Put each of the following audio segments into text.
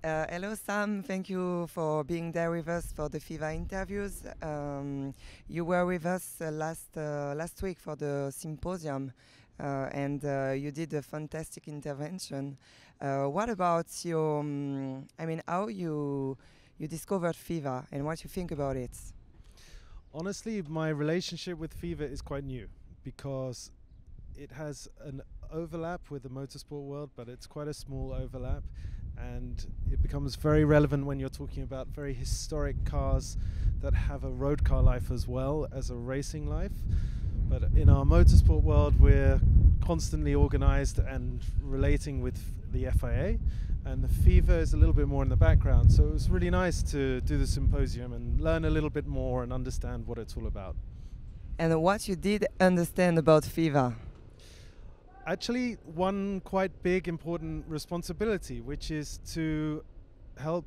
Hello, Sam. Thank you for being there with us for the FIVA interviews. You were with us last week for the symposium, and you did a fantastic intervention. What about your? How you discovered FIVA and what you think about it? Honestly, my relationship with FIFA is quite new because it has an overlap with the motorsport world, but it's quite a small overlap, and it becomes very relevant when you're talking about very historic cars that have a road car life as well as a racing life. But in our motorsport world, we're constantly organized and relating with the FIA, and the FIFA is a little bit more in the background. So it was really nice to do the symposium and learn a little bit more and understand what it's all about. And what you did understand about FIVA? Actually, one quite big important responsibility, which is to help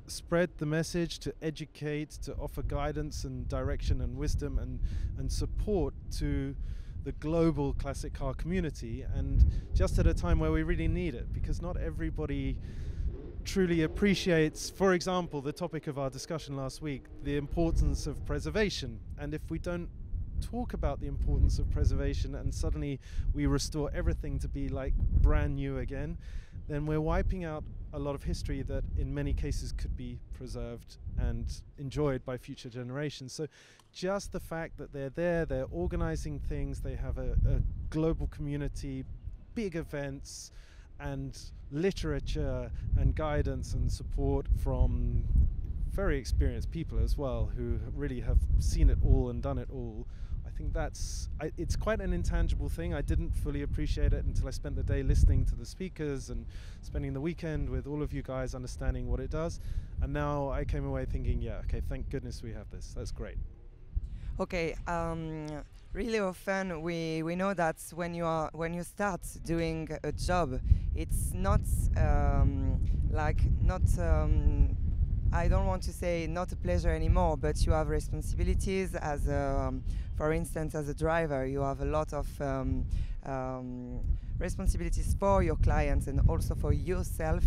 spread the message, to educate, to offer guidance and direction and wisdom and support to the global classic car community, and just at a time where we really need it, because not everybody truly appreciates, for example, the topic of our discussion last week, the importance of preservation. And if we don't talk about the importance of preservation and suddenly we restore everything to be like brand new again, then we're wiping out a lot of history that in many cases could be preserved and enjoyed by future generations. So just the fact that they're there, they're organizing things, they have a global community, big events and literature and guidance and support from very experienced people as well, who really have seen it all and done it all. I think it's quite an intangible thing. I didn't fully appreciate it until I spent the day listening to the speakers and spending the weekend with all of you guys understanding what it does. And now I came away thinking, yeah, okay, thank goodness we have this. That's great. Okay, really often we know that when you start doing a job, it's not not I don't want to say not a pleasure anymore, but you have responsibilities as for instance, as a driver, you have a lot of responsibilities for your clients and also for yourself.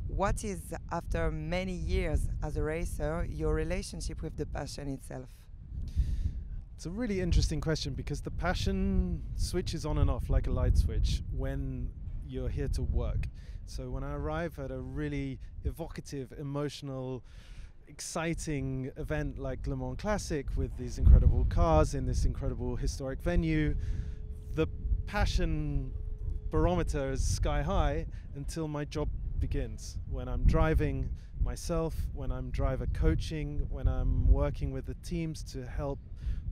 What is, after many years as a racer, your relationship with the passion itself? It's a really interesting question, because the passion switches on and off like a light switch when you're here to work. So when I arrive at a really evocative, emotional, exciting event like Le Mans Classic with these incredible cars in this incredible historic venue, the passion barometer is sky high until my job begins. When I'm driving myself, when I'm driver coaching, when I'm working with the teams to help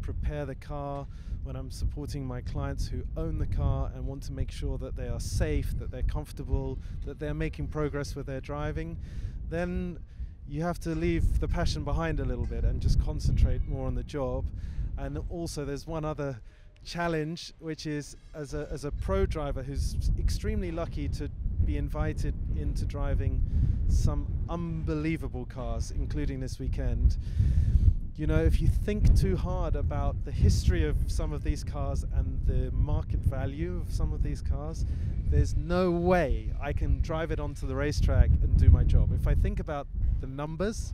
prepare the car, when I'm supporting my clients who own the car and want to make sure that they are safe, that they're comfortable, that they're making progress with their driving, then you have to leave the passion behind a little bit and just concentrate more on the job. And also there's one other challenge, which is as a pro driver who's extremely lucky to be invited into driving some unbelievable cars, including this weekend. You know, if you think too hard about the history of some of these cars and the market value of some of these cars, there's no way I can drive it onto the racetrack and do my job. If I think about the numbers,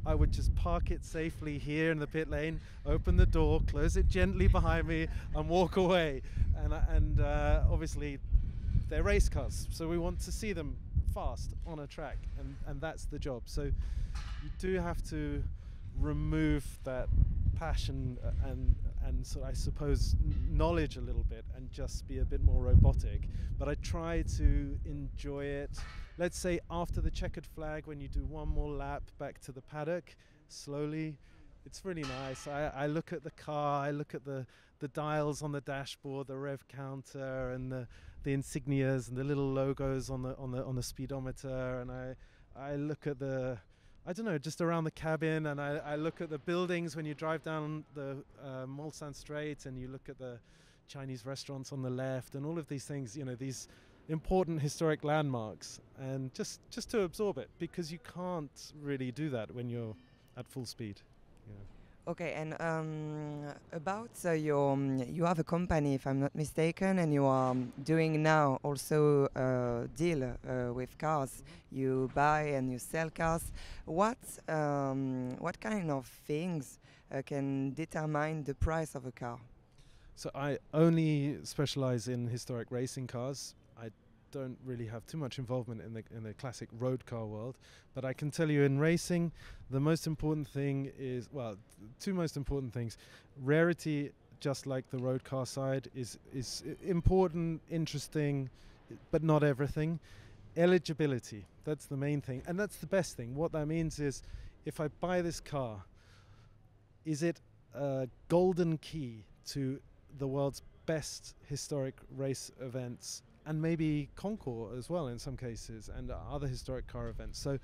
I would just park it safely here in the pit lane, open the door, close it gently behind me, and walk away. And obviously, they're race cars, so we want to see them fast on a track, and that's the job. So you do have to remove that passion and so I suppose knowledge a little bit and just be a bit more robotic. But I try to enjoy it. Let's say after the checkered flag, when you do one more lap back to the paddock slowly, it's really nice. I look at the car, I look at the dials on the dashboard, the rev counter and the insignias and the little logos on the speedometer, and I look at the, I don't know, just around the cabin, and I look at the buildings when you drive down the Mulsanne Strait, and you look at the Chinese restaurants on the left, and all of these things, you know, these important historic landmarks, and just to absorb it, because you can't really do that when you're at full speed. You know. Okay, and about your, you have a company, if I'm not mistaken, and you are doing now also a deal with cars. You buy and you sell cars. What kind of things can determine the price of a car? So I only specialize in historic racing cars. I don't really have too much involvement in the classic road car world, but I can tell you in racing, the most important thing is, well, two most important things. Rarity, just like the road car side, is important, interesting, but not everything. Eligibility, that's the main thing, and that's the best thing. What that means is, if I buy this car, is it a golden key to the world's best historic race events, and maybe Concours as well in some cases, and other historic car events? So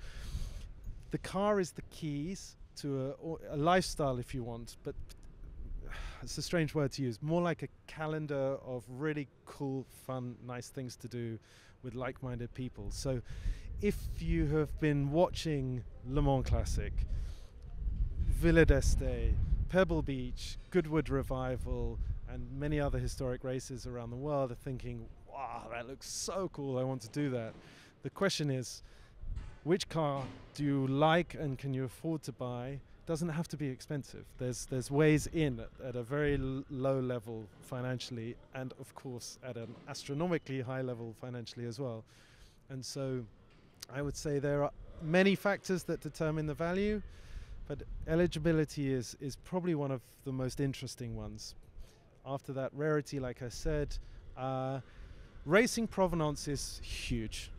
the car is the keys to a lifestyle, if you want, but it's a strange word to use, more like a calendar of really cool, fun, nice things to do with like-minded people. So if you have been watching Le Mans Classic, Villa d'Este, Pebble Beach, Goodwood Revival, and many other historic races around the world, are thinking, wow, that looks so cool, I want to do that. The question is, which car do you like and can you afford to buy? Doesn't have to be expensive. There's ways in at a very low level financially, and of course at an astronomically high level financially as well. And so I would say there are many factors that determine the value, but eligibility is probably one of the most interesting ones. After that, rarity, like I said. Racing provenance is huge.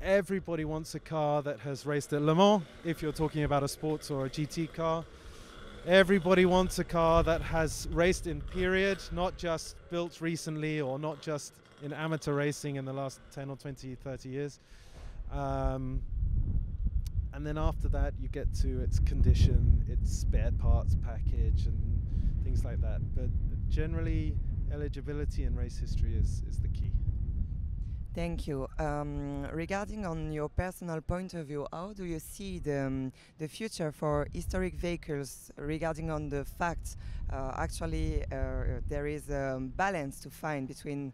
Everybody wants a car that has raced at Le Mans, if you're talking about a sports or a GT car. Everybody wants a car that has raced in period, not just built recently or not just in amateur racing in the last 10 or 20, 30 years. And then after that, you get to its condition, its spare parts package, and things like that. But generally, eligibility in race history is the key. Thank you. Regarding on your personal point of view, how do you see the future for historic vehicles regarding on the fact actually there is a balance to find between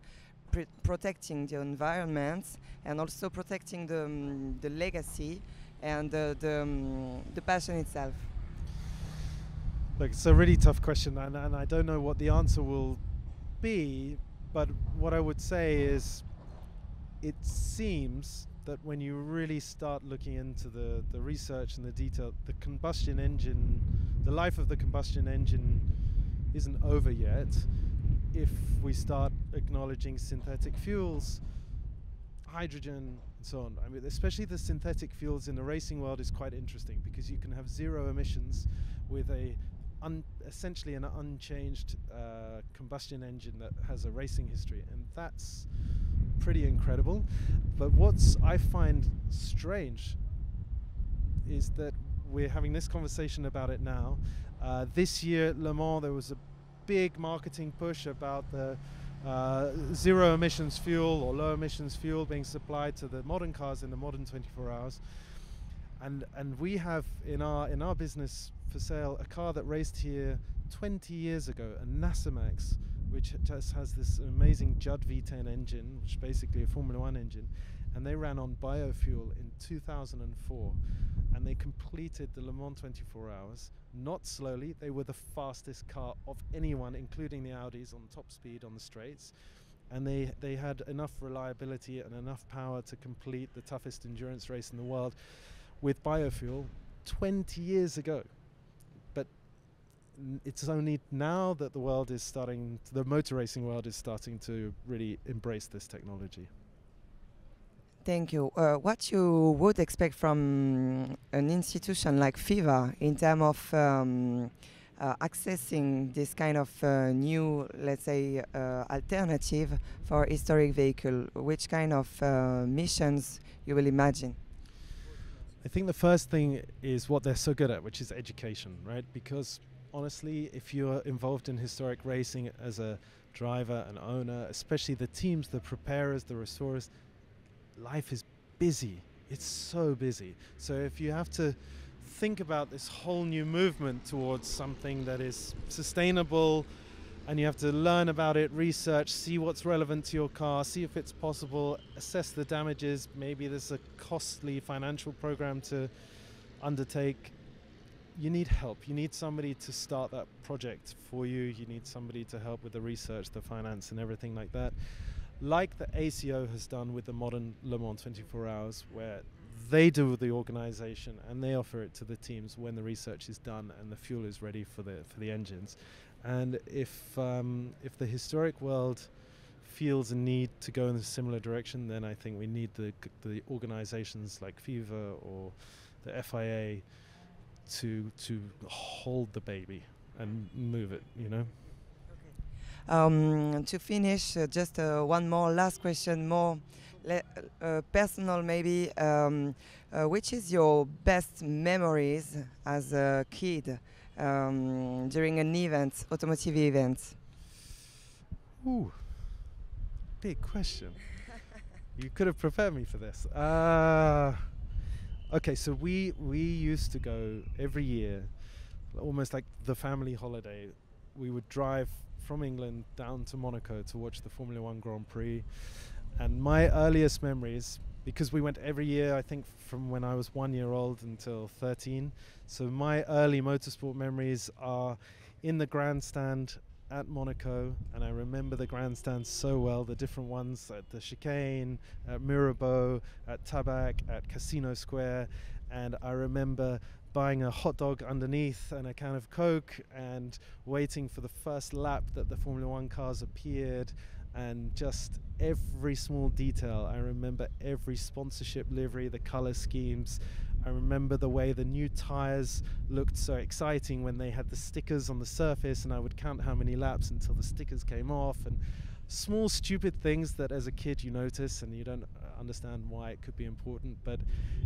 protecting the environment and also protecting the legacy and the passion itself? Look, it's a really tough question, and I don't know what the answer will be, but what I would say is, it seems that when you really start looking into the research and the detail, the combustion engine, the life of the combustion engine isn't over yet. If we start acknowledging synthetic fuels, hydrogen, and so on. I mean, especially the synthetic fuels in the racing world is quite interesting, because you can have zero emissions with essentially an unchanged combustion engine that has a racing history, and that's pretty incredible. But I find strange is that we're having this conversation about it now. This year at Le Mans, there was a big marketing push about the zero emissions fuel or low emissions fuel being supplied to the modern cars in the modern 24 hours. And we have in our business for sale a car that raced here 20 years ago, a Nasamax, which just has this amazing Judd V10 engine, which is basically a Formula One engine, and they ran on biofuel in 2004, and they completed the Le Mans 24 hours, not slowly. They were the fastest car of anyone, including the Audis, on top speed on the straights, and they had enough reliability and enough power to complete the toughest endurance race in the world with biofuel 20 years ago. But it's only now that the motor racing world is starting to really embrace this technology. Thank you. What you would expect from an institution like FIVA in terms of accessing this kind of new, let's say, alternative for historic vehicle? Which kind of missions you will imagine? I think the first thing is what they're so good at, which is education, right? Because honestly, if you're involved in historic racing as a driver and owner, especially the teams, the preparers, the restorers, life is busy. It's so busy. So if you have to think about this whole new movement towards something that is sustainable, and you have to learn about it, research, see what's relevant to your car, see if it's possible, assess the damages. Maybe there's a costly financial program to undertake. You need help. You need somebody to start that project for you. You need somebody to help with the research, the finance, and everything like that. Like the ACO has done with the modern Le Mans 24 Hours, where they do the organization and they offer it to the teams when the research is done and the fuel is ready for the engines. And if the historic world feels a need to go in a similar direction, then I think we need the organizations like FIFA or the FIA to hold the baby and move it, you know. To finish, just one more last question, more personal maybe. Which is your best memories as a kid during an event, automotive event? Ooh, big question. You could have prepared me for this. Okay, so we used to go every year, almost like the family holiday. We would drive from England down to Monaco to watch the Formula One Grand Prix. And my earliest memories, because we went every year, I think from when I was 1 year old until 13. So my early motorsport memories are in the grandstand at Monaco, and I remember the grandstand so well, the different ones at the chicane, at Mirabeau, at Tabac, at Casino Square, and I remember buying a hot dog underneath and a can of Coke and waiting for the first lap that the Formula One cars appeared, and just every small detail. I remember every sponsorship livery, the color schemes. I remember the way the new tires looked so exciting when they had the stickers on the surface, and I would count how many laps until the stickers came off, and small stupid things that as a kid you notice and you don't understand why it could be important, but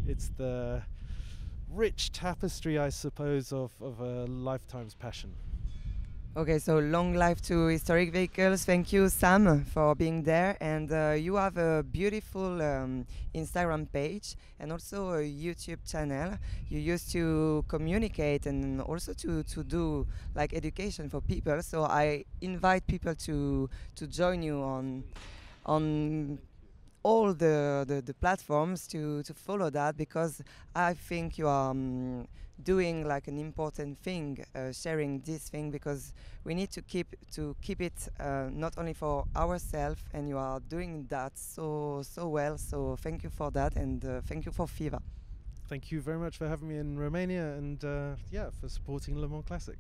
it's the rich tapestry, I suppose, of a lifetime's passion. Okay, so long life to historic vehicles. Thank you, Sam, for being there. And you have a beautiful Instagram page and also a YouTube channel. You used to communicate and also to do like education for people. So I invite people to join you on all the platforms to follow that, because I think you are doing like an important thing, sharing this thing, because we need to keep it not only for ourselves, and you are doing that so well. So thank you for that, and thank you for FIFA. Thank you very much for having me in Romania, and yeah, for supporting Le Mans Classic.